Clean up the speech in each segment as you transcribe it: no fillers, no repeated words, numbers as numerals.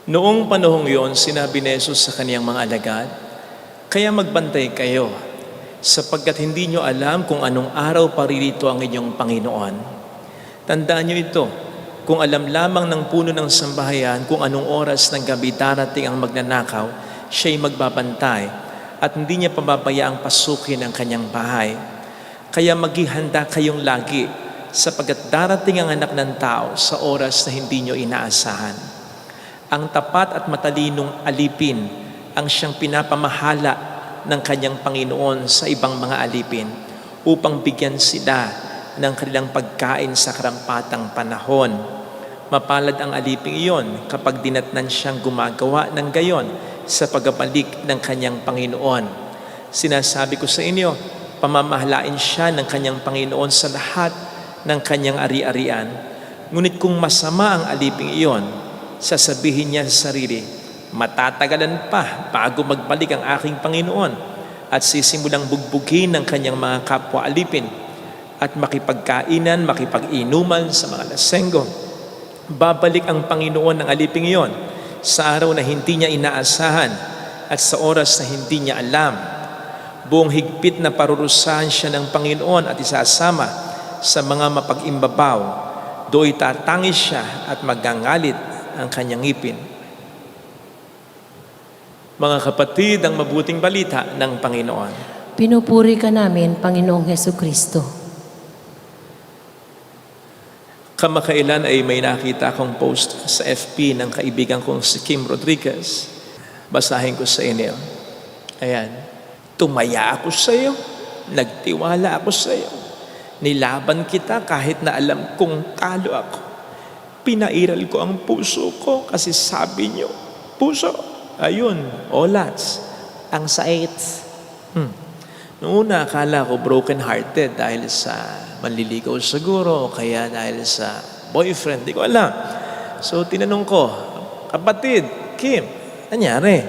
Noong panahong yon, sinabi ni Jesus sa kaniyang mga alagad, "Kaya magbantay kayo, sapagkat hindi nyo alam kung anong araw paririto ang inyong Panginoon. Tandaan nyo ito, kung alam lamang ng puno ng sambahayan kung anong oras ng gabi darating ang magnanakaw, siya'y magbabantay at hindi niya pababayaang pasukin ang kanyang bahay. Kaya maghihanda kayong lagi, sapagkat darating ang anak ng tao sa oras na hindi nyo inaasahan. Ang tapat at matalinong alipin ang siyang pinapamahala ng kanyang Panginoon sa ibang mga alipin upang bigyan sila ng kanilang pagkain sa karampatang panahon. Mapalad ang aliping iyon kapag dinatnan siyang gumagawa ng gayon sa pagbabalik ng kanyang Panginoon. Sinasabi ko sa inyo, pamamahalain siya ng kanyang Panginoon sa lahat ng kanyang ari-arian. Ngunit kung masama ang aliping iyon, sasabihin niya sa sarili, matatagalan pa bago magbalik ang aking Panginoon, at sisimulang bugbugin ng kanyang mga kapwa alipin at makipagkainan, makipag-inuman sa mga lasenggo. Babalik ang Panginoon ng aliping iyon sa araw na hindi niya inaasahan at sa oras na hindi niya alam. Buong higpit na parurusahan siya ng Panginoon at isasama sa mga mapag-imbabaw. Do'y tatangis siya at magangalit ang kanyang ngipin." Mga kapatid, ang mabuting balita ng Panginoon. Pinupuri ka namin, Panginoong Hesukristo. Kamakailan ay may nakita akong post sa FB ng kaibigan kong si Kim Rodriguez. Basahin ko sa inyo. Ayan. "Tumaya ako sa iyo. Nagtiwala ako sa iyo. Nilaban kita kahit na alam kong talo ako. Pinairal ko ang puso ko kasi sabi niyo, puso." Ayun, olats. Ang sait. Noong una, akala ko broken-hearted dahil sa manliligaw siguro, kaya dahil sa boyfriend, di ko alam. So, tinanong ko, "Kapatid, Kim, nangyari?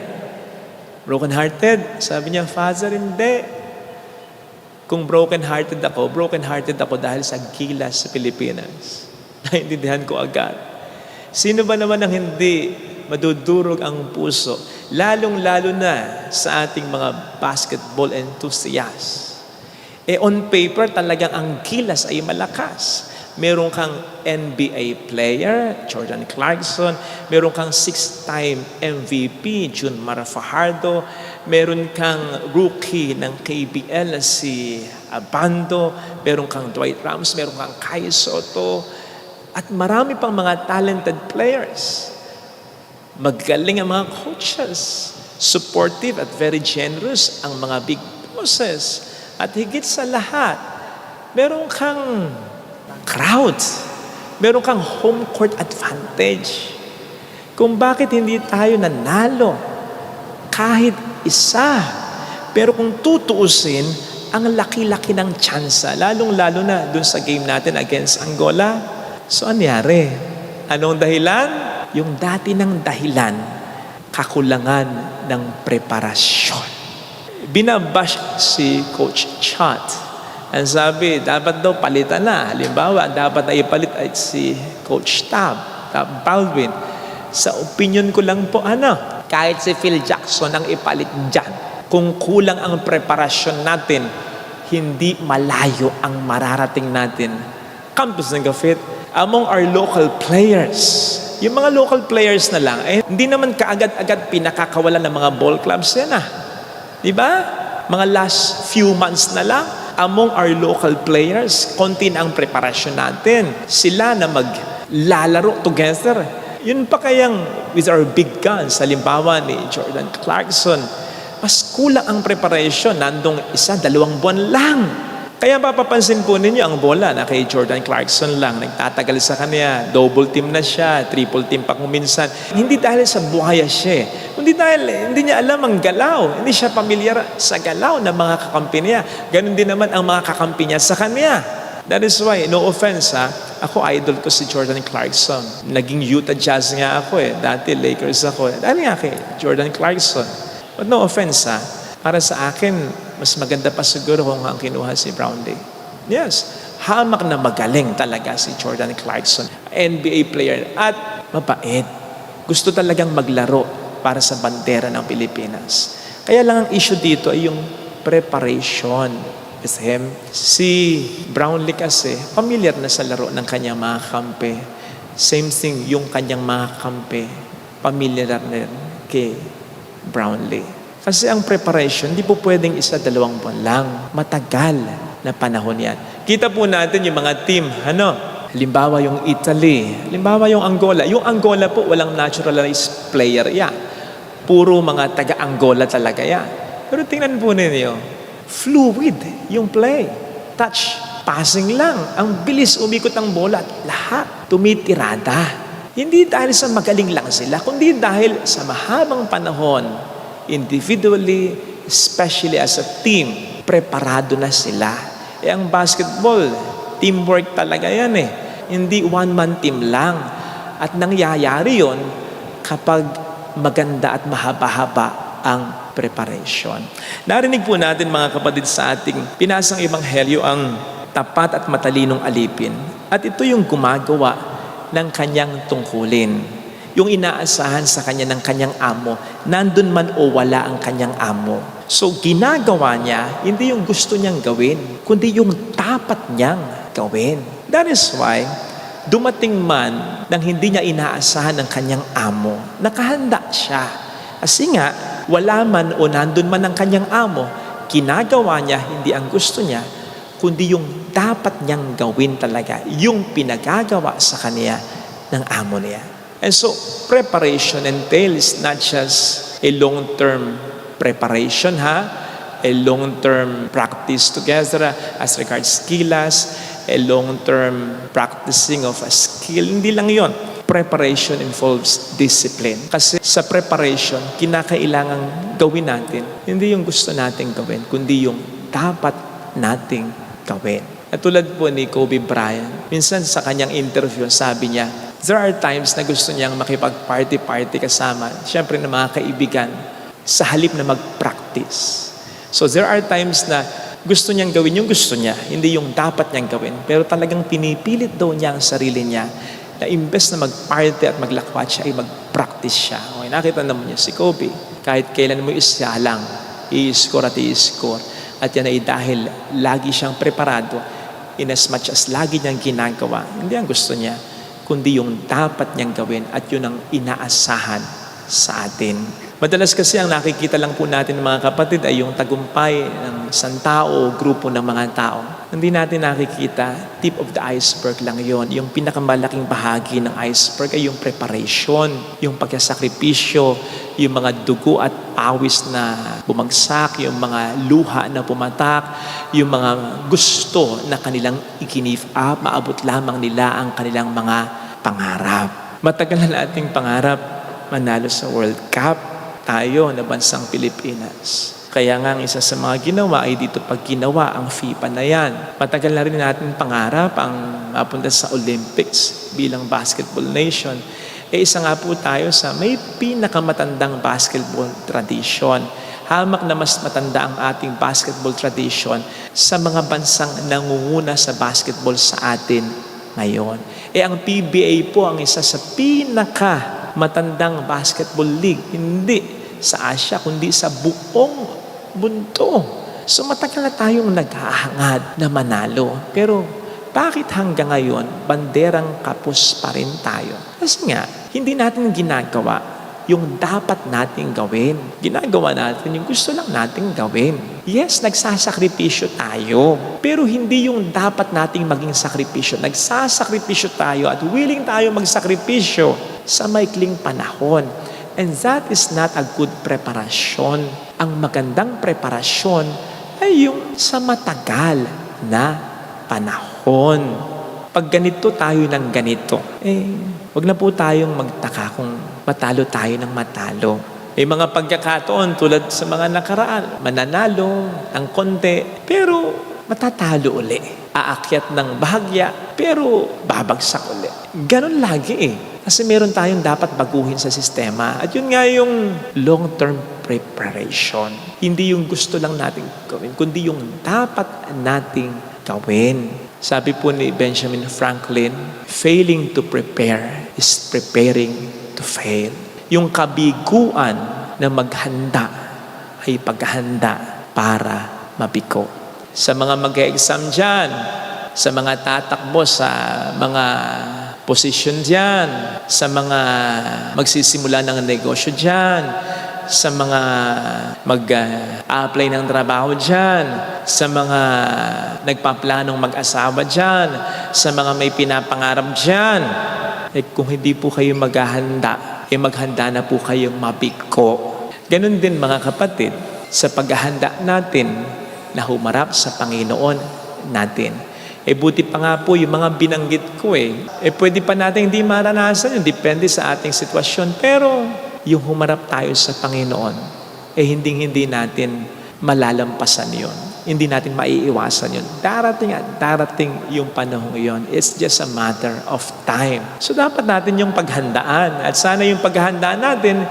Broken-hearted?" Sabi niya, "Father, hindi. Kung broken-hearted ako dahil sa gilas sa Pilipinas." Naintindihan ko agad. Sino ba naman ang hindi madudurog ang puso, lalong-lalo na sa ating mga basketball enthusiasts? On paper, talagang ang gilas ay malakas. Meron kang NBA player, Jordan Clarkson. Meron kang 6-time MVP, Jun Mara Fajardo. Meron kang rookie ng KBL na si Abando. Meron kang Dwight Rams. Meron kang Kai Soto. At marami pang mga talented players. Magaling ang mga coaches. Supportive at very generous ang mga big bosses. At higit sa lahat, meron kang crowd. Meron kang home court advantage. Kung bakit hindi tayo nanalo kahit isa. Pero kung tutuusin, ang laki-laki ng tsansa, lalong-lalo na dun sa game natin against Angola. So, anyari? Anong dahilan? Yung dati ng dahilan, kakulangan ng preparasyon. Binabash si Coach Chot. Ang sabi, dapat daw palitan na. Halimbawa, dapat na ipalit ay si Coach Tab Baldwin. Sa opinion ko lang po, kahit si Phil Jackson ang ipalit dyan. Kung kulang ang preparasyon natin, hindi malayo ang mararating natin. Campus ng Gafit, among our local players, yung mga local players na lang, hindi naman kaagad-agad pinakakawalan ng mga ball clubs yan Diba? Mga last few months na lang, among our local players, konti na ang preparasyon natin. Sila na maglalaro together. Yun pa kayang with our big guns, halimbawa ni Jordan Clarkson, mas kulang ang preparation, nandong 1-2 buwan lang. Kaya papapansin po ninyo ang bola na kay Jordan Clarkson lang, nagtatagal sa kanya, double team na siya, triple team pa kung minsan. Hindi dahil sa buhaya siya, kundi dahil hindi niya alam ang galaw, hindi siya pamilyar sa galaw ng mga kakampi niya. Ganon din naman ang mga kakampi niya sa kanya. That is why, no offense ako idol ko si Jordan Clarkson. Naging Utah Jazz nga ako dati Lakers ako. Dahil nga kay Jordan Clarkson. But no offense para sa akin, mas maganda pa siguro kung ang kinuha si Brownlee. Yes, hamak na magaling talaga si Jordan Clarkson. NBA player at mabait. Gusto talagang maglaro para sa bandera ng Pilipinas. Kaya lang ang issue dito ay yung preparation. Si Brownlee kasi, familiar na sa laro ng kanyang mga kampe. Same thing, yung kanyang mga kampe, familiar na rin kay Brownlee. Kasi ang preparation, hindi po pwedeng 1-2 buwan lang. Matagal na panahon yan. Kita po natin yung mga team, halimbawa yung Italy, halimbawa yung Angola. Yung Angola po, walang naturalized player yan. Puro mga taga-Angola talaga yan. Pero tingnan po ninyo, fluid yung play. Touch, passing lang. Ang bilis umikot ng bola at lahat tumitirada. Hindi dahil sa magaling lang sila, kundi dahil sa mahabang panahon, individually, especially as a team, preparado na sila. Ang basketball, teamwork talaga yan Hindi one-man team lang. At nangyayari yon kapag maganda at mahaba-haba ang preparation. Narinig po natin mga kapatid sa ating pinasang ebanghelyo ang tapat at matalinong alipin. At ito yung gumagawa ng kanyang tungkulin. Yung inaasahan sa kanya ng kanyang amo, nandun man o wala ang kanyang amo. So ginagawa niya, hindi yung gusto niyang gawin, kundi yung dapat niyang gawin. That is why, dumating man nang hindi niya inaasahan ng kanyang amo, nakahanda siya. Kasi nga, wala man o nandun man ang kanyang amo, ginagawa niya hindi ang gusto niya, kundi yung dapat niyang gawin talaga, yung pinagagawa sa kanya ng amo niya. And so, preparation entails not just a long-term preparation, a long-term practice together as regards skills, a long-term practicing of a skill. Hindi lang yon. Preparation involves discipline. Kasi sa preparation, kinakailangan gawin natin, hindi yung gusto nating gawin, kundi yung dapat nating gawin. At tulad po ni Kobe Bryant, minsan sa kanyang interview, sabi niya, there are times na gusto niyang makipag-party-party kasama, siyempre na mga kaibigan, sa halip na mag-practice. So there are times na gusto niyang gawin yung gusto niya, hindi yung dapat niyang gawin. Pero talagang pinipilit daw niya ang sarili niya na imbes na mag-party at maglakwat siya, ay mag-practice siya. Okay, nakita naman niya si Kobe. Kahit kailan mo isa lang, i-score at i-score. At yan ay dahil lagi siyang preparado in as much as lagi niyang ginagawa. Hindi ang gusto niya, kundi yung dapat niyang gawin at yun ang inaasahan sa atin. Madalas kasi ang nakikita lang po natin mga kapatid ay yung tagumpay ng isang tao o grupo ng mga tao. Hindi natin nakikita, tip of the iceberg lang yon. Yung pinakamalaking bahagi ng iceberg ay yung preparation, yung pagsasakripisyo, yung mga dugo at awis na bumagsak, yung mga luha na pumatak, yung mga gusto na kanilang i-give up, maabot lamang nila ang kanilang mga pangarap. Matagal na ating pangarap manalo sa World Cup, tayo na bansang Pilipinas. Kaya nga ang isa sa mga ginawa ay dito pag ginawa ang FIBA na yan. Matagal na rin natin pangarap ang mapunta sa Olympics bilang basketball nation. Isa nga po tayo sa may pinakamatandang basketball tradition. Hamak na mas matanda ang ating basketball tradition sa mga bansang nangunguna sa basketball sa atin ngayon. Ang PBA po ang isa sa matandang basketball league, hindi sa Asia, kundi sa buong mundo. So matagal na tayong naghahangad na manalo. Pero bakit hanggang ngayon, banderang kapos pa rin tayo? Kasi nga, hindi natin ginagawa yung dapat nating gawin. Ginagawa natin yung gusto lang nating gawin. Yes, nagsasakripisyo tayo. Pero hindi yung dapat nating maging sakripisyo. Nagsasakripisyo tayo at willing tayo magsakripisyo sa maikling panahon. And that is not a good preparation. Ang magandang preparasyon ay yung sa matagal na panahon. Pag ganito tayo ng ganito, wag na po tayong magtaka kung matalo tayo ng matalo. May mga pagkakataon tulad sa mga nakaraan, mananalo ng konti, pero matatalo uli. Aakyat ng bahagya, pero babagsak uli. Ganon lagi Kasi meron tayong dapat baguhin sa sistema. At yun nga yung long-term preparation. Hindi yung gusto lang nating gawin, kundi yung dapat nating gawin. Sabi po ni Benjamin Franklin, failing to prepare is preparing to fail. Yung kabiguan na maghanda ay paghanda para mabigo. Sa mga mag-exam dyan, sa mga tatakbo sa mga posisyon dyan, sa mga magsisimula ng negosyo dyan, sa mga mag-apply ng trabaho dyan, sa mga nagpaplanong mag-asawa dyan, sa mga may pinapangarap dyan, kung hindi po kayo maghahanda, maghanda na po kayong mabigo. Ganon din mga kapatid, sa paghahanda natin na humarap sa Panginoon natin. Buti pa nga po yung mga binanggit ko pwede pa natin hindi maranasan yun, depende sa ating sitwasyon. Pero yung humarap tayo sa Panginoon, hindi natin malalampasan yun. Hindi natin maiiwasan yun. Darating at darating yung panahon yun. It's just a matter of time. So dapat natin yung paghandaan. At sana yung paghandaan natin,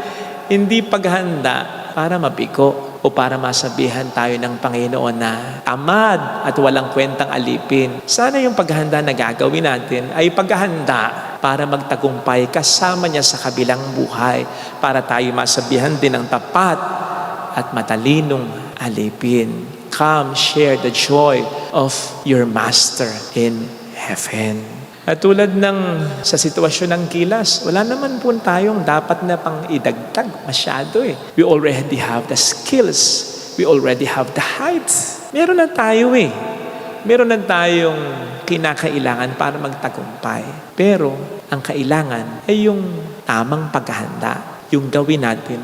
hindi paghanda para mabigo o para masabihan tayo ng Panginoon na tamad at walang kwentang alipin. Sana yung paghahanda na gagawin natin ay paghahanda para magtagumpay kasama niya sa kabilang buhay, para tayo masabihan din ng tapat at matalinong alipin. Come, share the joy of your Master in heaven. At tulad ng sa sitwasyon ng Gilas, wala naman po tayong dapat na pang idagdag masyado We already have the skills. We already have the height. Meron na tayo Meron na tayong kinakailangan para magtagumpay. Pero ang kailangan ay yung tamang paghahanda. Yung gawin natin,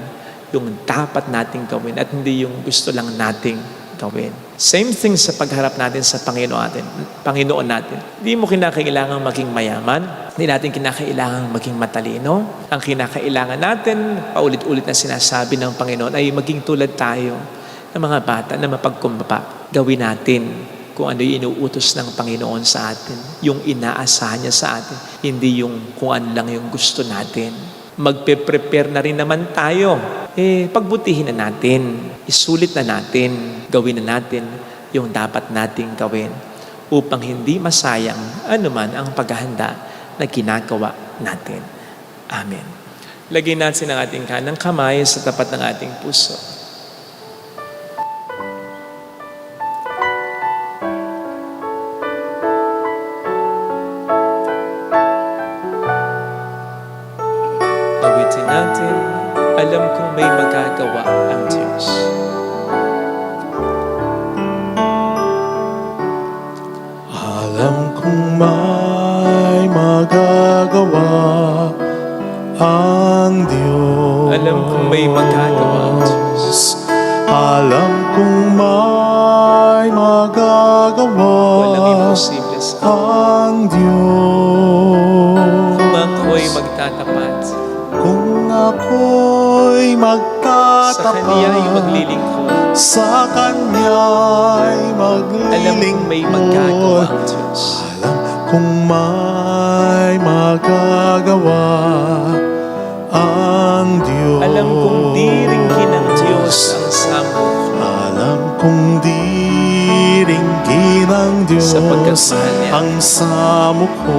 yung dapat nating gawin at hindi yung gusto lang nating gawin. Same thing sa pagharap natin sa Panginoon natin. Hindi mo kinakailangan maging mayaman. Hindi natin kinakailangan maging matalino. Ang kinakailangan natin, paulit-ulit na sinasabi ng Panginoon, ay maging tulad tayo ng mga bata na mapagkumbaba. Gawin natin kung ano yung inuutos ng Panginoon sa atin. Yung inaasahan niya sa atin. Hindi yung kung ano lang yung gusto natin. Magpe-prepare na rin naman tayo. Pagbutihin na natin. Isulit na natin. Gawin na natin yung dapat nating gawin upang hindi masayang anuman ang paghahanda na ginagawa natin. Amen. Lagyan natin ang ating kanang kamay sa tapat ng ating puso. Awitin natin, alam kong may magagawa ang Diyos. Alam kong may magagawa ang Diyos. Alam kong may magagawa ang Diyos. Alam kong may magagawa Walang imposible sa ang Diyos. kung ako'y magtatapat. Kung ako'y Sa Kaniya'y magtatapat maglilingkod. sa Kanya'y Alam kong may magagawa maglilingkod. ang Diyos. Alam kung may magagawa ang Diyos. Alam kong diringkin ng Diyos ang samok. Alam kong diringkin ng Diyos Sapagkat mahal niya. ang samok ko.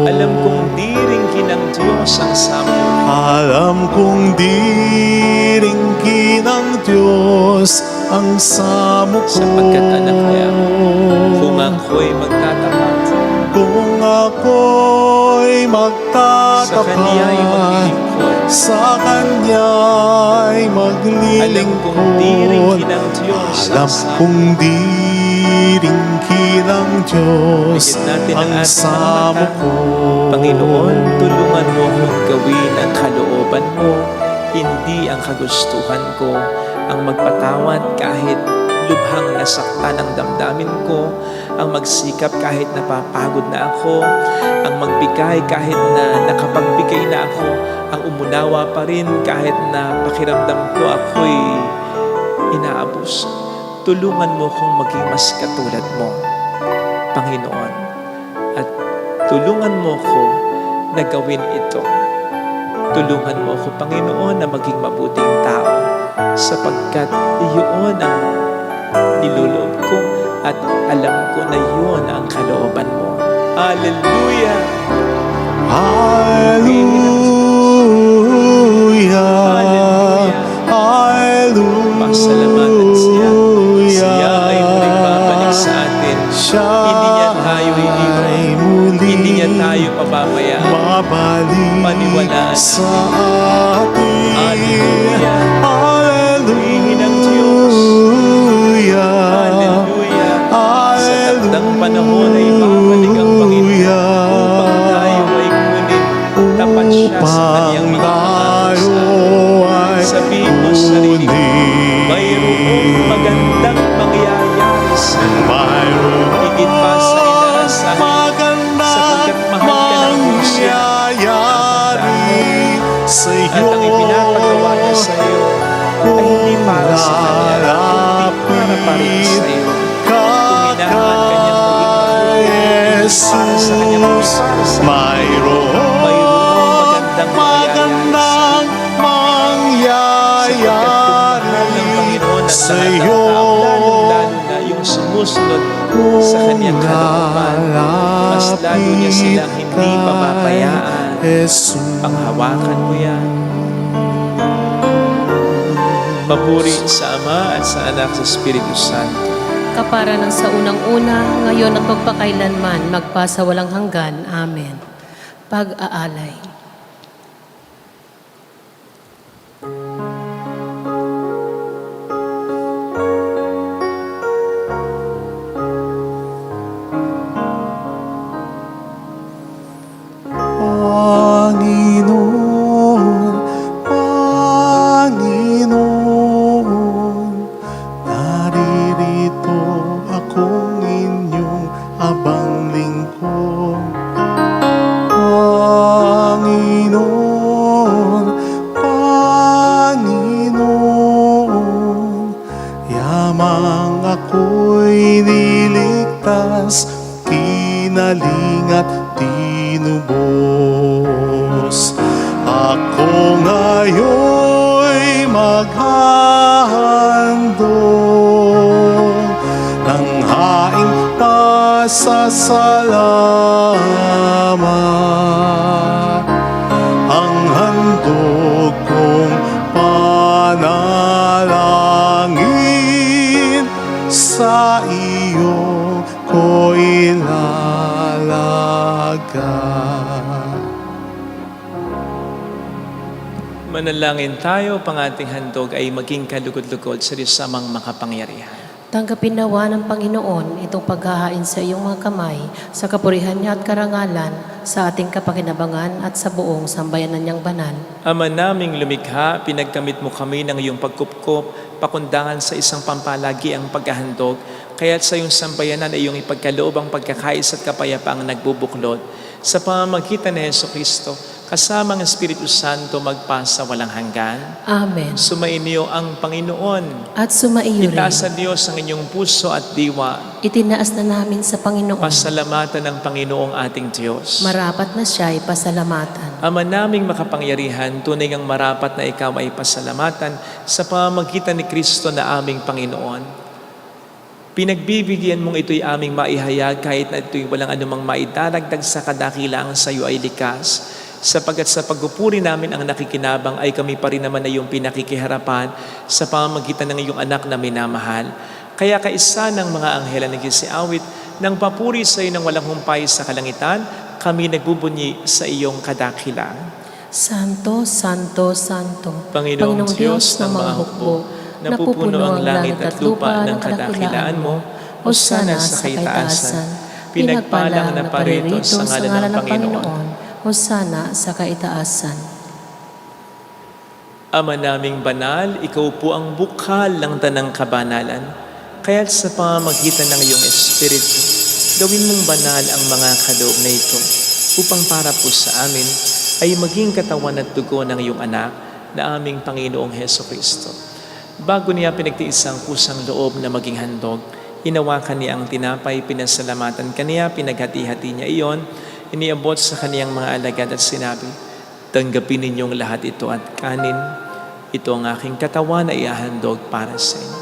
Alam kong diringkin ng Diyos ang samok. Alam kong diringkin ng Diyos ang samok ko. Sapagkat anak niya, kung ako'y magtatapat, Kung ako'y sa Kaniya'y magtatapat maglilingkod. sa Kanya'y Alam kong diringkin maglilingkod. ng Diyos ang Alam samok. kong diringkin ng Diyos Bigyan natin ang ang ating mga samok mata. ko. Panginoon, tulungan mo akong gawin ang kalooban mo, hindi ang kagustuhan ko, ang magpatawad kahit lubhang nasaktan ang damdamin ko, ang magsikap kahit napapagod na ako, ang magbigay kahit na nakapagbigay na ako, ang umunawa pa rin kahit na pakiramdam ko ako'y inaabos. Tulungan mo kong maging mas katulad mo, Panginoon. At tulungan mo ko na gawin ito. Tulungan mo ko, Panginoon, na maging mabuting tao sapagkat iyon ang niloloob ko at alam ko na iyon ang kalooban mo. Hallelujah! Hallelujah! pinapagawa niya sa iyo ay hindi para sa kanya, kundi para pa rin sa iyo. Kung minamahal ka niya maging para sa kanya, para sa mayroong magandang mangyayari sa iyo. Lalo na yung sumusunod sa kanyang kalooban, mas lalo niya silang hindi papapayaan. Panghawakan mo yan. Papuri sa Ama at sa Anak sa Espiritu Santo. Kapara ng sa unang-una, ngayon at magpakailanman, magpasa walang hanggan. Amen. Pag-aalay. Panginoon, Panginoon, naririto akong inyong abang lingkod. Panginoon, Panginoon, yamang ako'y niligtas, kinaling at tinubos. Ako ngayon'y maghahandog ng haing pasasalamat. Ang handog kong panalangin, sa iyo ko'y lalaga. Manalangin tayo, pang ating handog ay maging kalugod-lugod sa Diyos amang makapangyarihan. Tanggapin nawa ng Panginoon itong paghahain sa iyong mga kamay, sa kapurihan niya at karangalan, sa ating kapakinabangan at sa buong sambayanan niyang banal. Ama naming lumikha, pinagkamit mo kami ng iyong pagkupkop, pakundangan sa isang pampalagi ang paghahandog, kaya't sa iyong sambayanan ay iyong ipagkaloob ang pagkakais at kapayapaang nagbubuklod. Sa pamamagitan ni Jesucristo, kasama ang Espiritu Santo magpasa walang hanggan. Amen. Sumainyo ang Panginoon. At sumaiyo rin. Itaas sa Diyos ang inyong puso at diwa. Itinaas na namin sa Panginoon. Pasalamatan ng Panginoong ating Diyos. Marapat na siya'y pasalamatan. Ama naming makapangyarihan, tunay ngang marapat na ikaw ay pasalamatan sa pamamagitan ni Kristo na aming Panginoon. Pinagbibigyan mong ito'y aming maihayag kahit na ito'y walang anumang maidaragdag sa kadakilaang sa iyo ay likas. Sapagkat sa pagpupuri namin ang nakikinabang ay kami pa rin naman ay iyong pinakikiharapan sa pamamagitan ng iyong anak na minamahal. Kaya kaisa ng mga anghel na nagsiawit ng papuri sa iyo ng walang humpay sa kalangitan, kami nagbubunyi sa iyong kadakilaan. Santo, Santo, Santo, Panginoong Diyos ng mga hukbo, napupuno ang langit at lupa ng kadakilaan mo, Hosana sa kaitaasan. Pinagpala ang naparito sa ngalan ng Panginoon. Hosana sa kaitaasan. Ama naming banal, ikaw po ang bukal ng tanang kabanalan. Kaya't sa pamamagitan ng iyong Espiritu, gawin mong banal ang mga kaloob na ito, upang para po sa amin ay maging katawan at dugo ng iyong anak na aming Panginoong Jesucristo. Bago niya pinagtiis ang kusang loob na maging handog, inawakan niya ang tinapay, pinasalamatan kaniya, pinaghati-hati niya iyon, iniabot sa kaniyang mga alagad at sinabi, tanggapin ninyong lahat ito at kanin. Ito ang aking katawan na iahandog para sa inyo.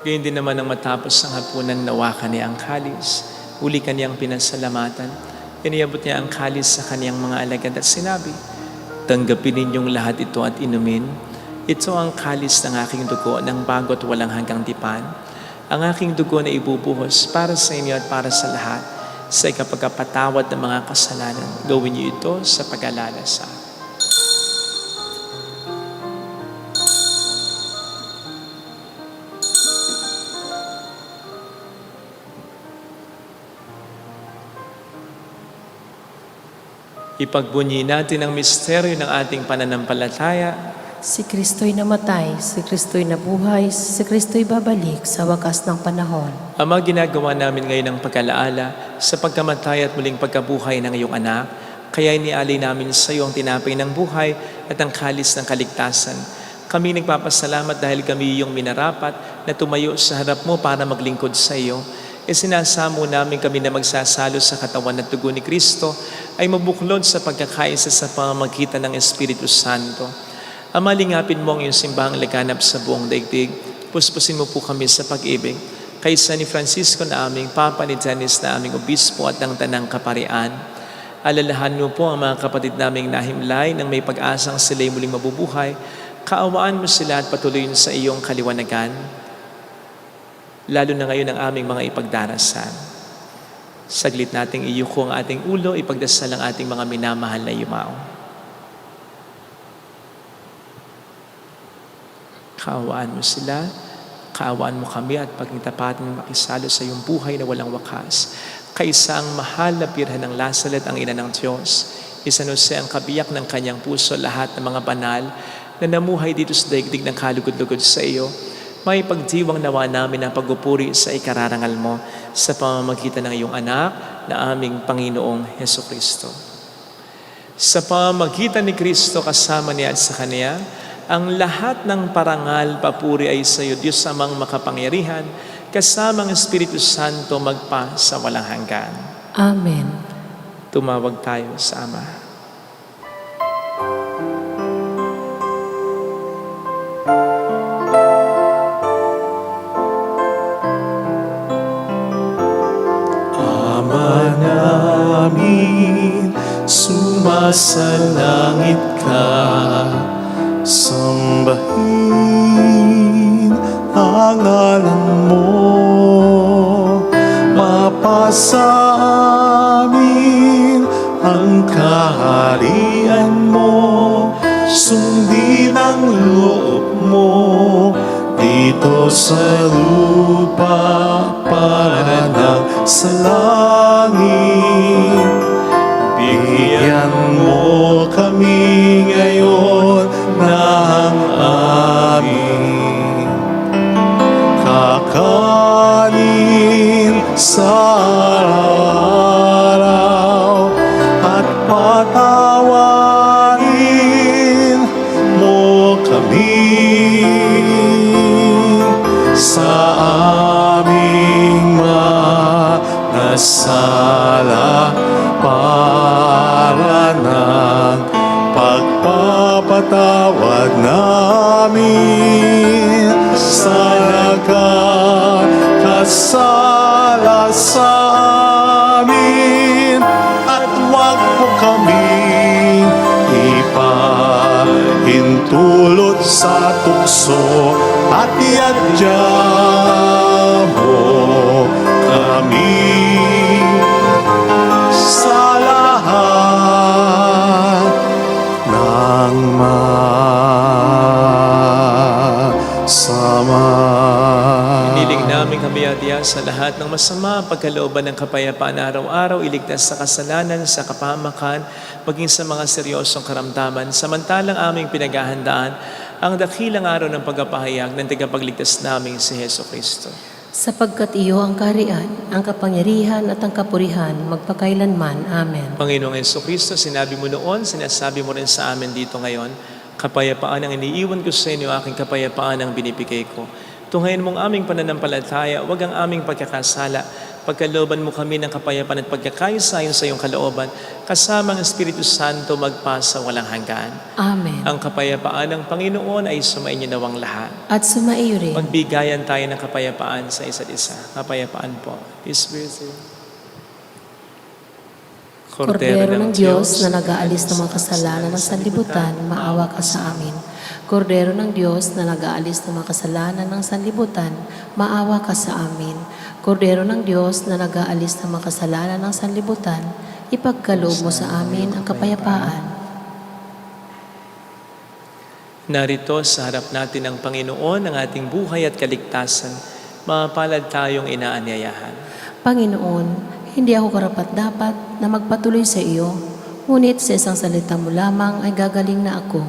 Gayun din naman ang matapos ang hapunan, nawakan niya ang kalis. Uli kaniyang pinasalamatan. Iniabot niya ang kalis sa kaniyang mga alagad at sinabi, tanggapin ninyong lahat ito at inumin. Ito ang kalis ng aking dugo ng bago't walang hanggang tipan. Ang aking dugo na ibubuhos para sa inyo at para sa lahat sa ikapagpatawad ng mga kasalanan. Gawin niyo ito sa pag-alala sa akin. Ipagbunyi natin ang misteryo ng ating pananampalataya. Si Kristo'y namatay, si Kristo'y nabuhay, si Kristo'y babalik sa wakas ng panahon. Ama, ginagawa namin ngayon ang pag-alaala sa pagkamatay at muling pagkabuhay ng iyong anak. Kaya inialay namin sa iyo ang tinapay ng buhay at ang kalis ng kaligtasan. Kami nagpapasalamat dahil kami iyong minarapat na tumayo sa harap mo para maglingkod sa iyo. Sinasamo namin kami na magsasalo sa katawan at dugo ni Kristo ay mabuklod sa pagkakaisa sa pamamagitan ng Espiritu Santo. Ama, lingapin mo ang iyong simbahang laganap sa buong daigdig. Puspusin mo po kami sa pag-ibig. Kaysa ni Francisco na aming Papa, ni Janice na aming Obispo at ng Tanang Kaparian. Alalahan mo po ang mga kapatid naming nahimlay nang may pag-asang sila'y muling mabubuhay. Kaawaan mo sila at patuloyin sa iyong kaliwanagan. Lalo na ngayon ang aming mga ipagdarasal. Saglit nating iyuko ang ating ulo, ipagdasal ang ating mga minamahal na yumao. Kaawaan mo sila, kaawaan mo kami at pagkitapatin mo makisalo sa iyong buhay na walang wakas. Kaisa ang mahal na birhen ng Lazaret, ang ina ng Diyos. San Jose ang kabiyak ng kanyang puso, lahat ng mga banal na namuhay dito sa daigdig ng kalugod-lugod sa iyo. May pagdiwang nawa namin ang pagpupuri sa ikararangal mo sa pamamagitan ng iyong anak na aming Panginoong Hesukristo. Sa pamamagitan ni Kristo kasama niya at sa Kanya, ang lahat ng parangal, papuri ay sa iyo, Diyos Amang makapangyarihan, kasama ang Espiritu Santo magpa sa walang hanggan. Amen. Tumawag tayo sa Ama. Ama namin, sumasalangit ka. Sambahin ang ngalan mo, mapasa amin ang kaharian mo, sundin ang loob mo dito sa lupa para ng sa langit. Bigyan mo kami ngayon ng aming kakanin sa araw-araw at patawarin mo kami sa aming mga sala para ng pagpapatawad namin sa nagkakasala sa amin, at huwag mo kaming ipahintulot sa tukso, at iadya mo kami sa lahat ng masama. Hiniling namin kami adya sa lahat ng masama, pagkalooban ng kapayapaan araw-araw, iligtas sa kasalanan, sa kapahamakan, maging sa mga seryosong karamdaman, samantalang aming pinaghahandaan ang dakilang araw ng pagpapahayag ng tagapagligtas naming si Heso Kristo. Sapagkat iyo ang kaharian, ang kapangyarihan at ang kapurihan, magpakailanman. Amen. Panginoong Heso Kristo, sinabi mo noon, sinasabi mo rin sa amin dito ngayon, kapayapaan ang iniiwan ko sa inyo, aking kapayapaan ang binibigay ko. Tunghayin mong aming pananampalataya, huwag ang aming pagkakasala. Pagkalooban mo kami ng kapayapaan at pagkakaisa sa iyong kalooban, kasama ang Espiritu Santo magpasa walang hanggan. Amen. Ang kapayapaan ng Panginoon ay sumainyo nawang lahat. At sumaiyo rin. Magbigayan tayo ng kapayapaan sa isa't isa. Kapayapaan po. Peace be with you. Kordero ng Diyos na nag-aalis ng mga kasalanan ng sanlibutan, maawa ka sa amin. Kordero ng Diyos na nag-aalis ng mga kasalanan ng sanlibutan, maawa ka sa amin. Kordero ng Diyos na nag-aalis ng mga kasalanan ng sanlibutan, ipagkaloob mo sa amin ang kapayapaan. Narito sa harap natin ang Panginoon, ang ating buhay at kaligtasan. Mapalad tayong inaanyayahan. Panginoon, hindi ako karapat-dapat na magpatuloy sa iyo, ngunit sa isang salita mo lamang ay gagaling na ako.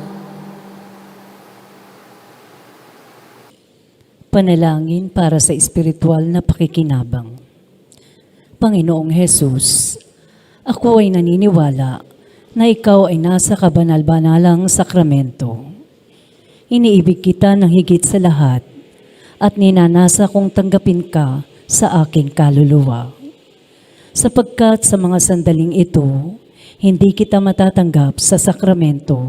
Panalangin para sa espiritual na pakikinabang. Panginoong Hesus, ako ay naniniwala na ikaw ay nasa kabanal-banalang sakramento. Iniibig kita ng higit sa lahat at ninanasa kong tanggapin ka sa aking kaluluwa. Sapagkat sa mga sandaling ito, hindi kita matatanggap sa sakramento.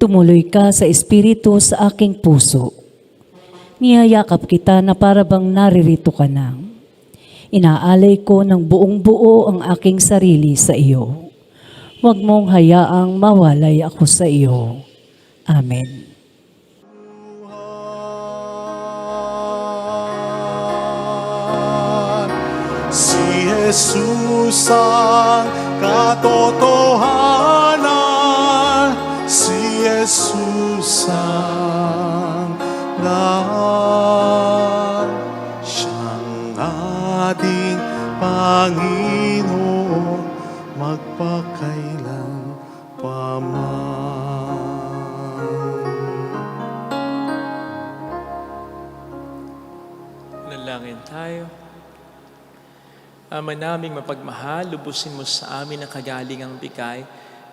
Tumuloy ka sa espiritu sa aking puso. Niyayakap kita na para bang naririto ka na. Inaalay ko ng buong buo ang aking sarili sa iyo. Huwag mong hayaang mawalay ako sa iyo. Amen. Si Jesus ang katotohanan, si Jesus ang lahat, siyang ating Panginoon magpakailan paman. Nalangin tayo. Ama naming mapagmahal, lubusin mo sa amin ang kagalingang bigay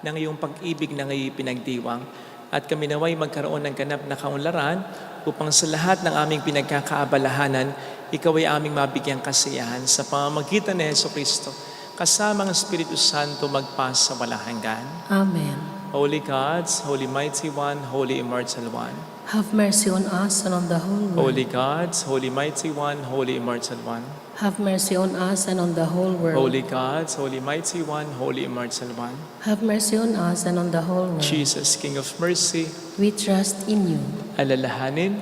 ng iyong pag-ibig na ngayon pinagdiwang at kami naway magkaroon ng ganap na kaunlaran upang sa lahat ng aming pinagkakaabalahanan, ikaw ay aming mabigyang kasiyahan sa pamamagitan ni Jesucristo kasama ang Espiritu Santo magpas sa walang hanggan. Amen. Holy Gods, Holy Mighty One, Holy Immortal One. Have mercy on us and on the whole world. Holy Gods, Holy Mighty One, Holy Immortal One. Have mercy on us and on the whole world. Holy Gods, Holy Mighty One, Holy Immortal One. Have mercy on us and on the whole world. Jesus, King of Mercy, We trust in you. alalahanin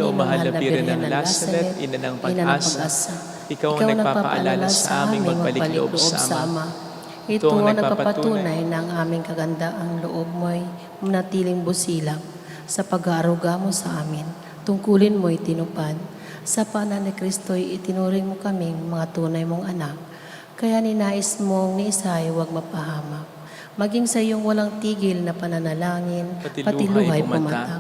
o mahal na Birhen ng Lazaret, ina ng pag-asa. Ikaw ang nagpapaalala sa aming magbalik loob sa Ama. Ito ang nagpapatunay ng aming kagandaang loob mo'y manatiling busilang sa pag-aaruga mo sa amin. Tungkulin mo'y tinupad. Sa paanan ni Kristo'y itinuring mo kaming mga tunay mong anak. Kaya ninais mong ni Isay huwag mapahamak. Maging sa iyong walang tigil na pananalangin, pati luhay pumatak.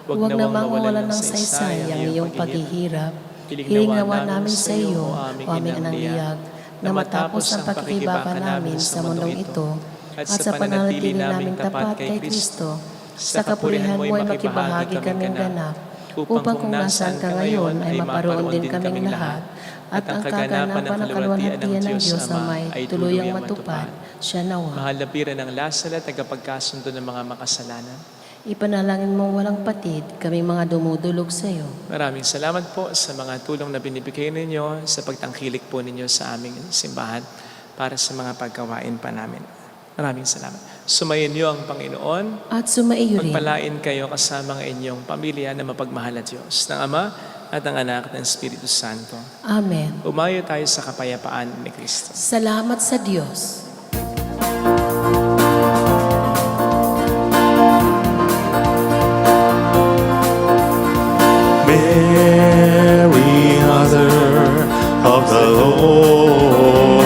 Huwag namang mawalan ng saysay ang iyong paghihirap. Hiling nawa namin sa iyo, o aming anang liyag, na matapos ang pakikibaka namin sa mundong ito, at sa pananatili naming tapat kay Kristo, sa kapurihan mo ay makibahagi kaming ganap, upang kung nasaan ka ngayon ay maparoon din kaming lahat, at ang kaganapan ng kaluwalhatian ng Diyos Ama ay tuluyang matupad, siya nawa. Mahal na Birhen ng Lazaret, tagapagkasundo ng mga makasalanan. Ipanalangin mong walang patid, kaming mga dumudulog sa iyo. Maraming salamat po sa mga tulong na binibigay ninyo sa pagtangkilik po ninyo sa aming simbahan para sa mga paggawain pa namin. Maraming salamat. Sumayin niyo ang Panginoon. At sumaiyo rin. Magpalain kayo kasama ng inyong pamilya na mapagmahal na Diyos, ng Ama at ng Anak at ng Espiritu Santo. Amen. Umayo tayo sa kapayapaan ni Kristo. Salamat sa Diyos. Mary, Mother of the Lord,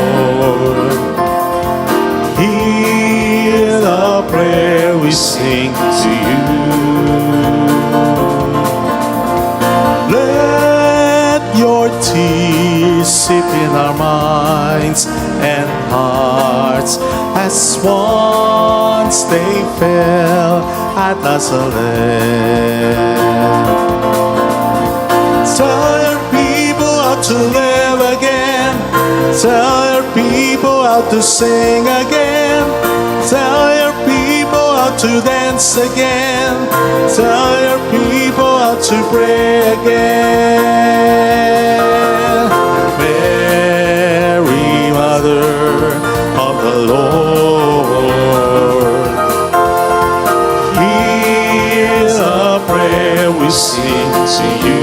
hear the prayer we sing to you. Let your tears sip in our minds and hearts as once they fell at Nazareth. Tell your people how to live again. Tell your people how to sing again. Tell your people how to dance again. Tell your people how to pray again. Mary, Mother of the Lord, hear the prayer we sing to you.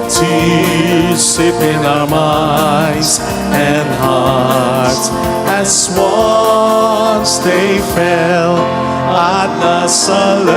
Tears sip in our minds and hearts as once they fell at Nazareth.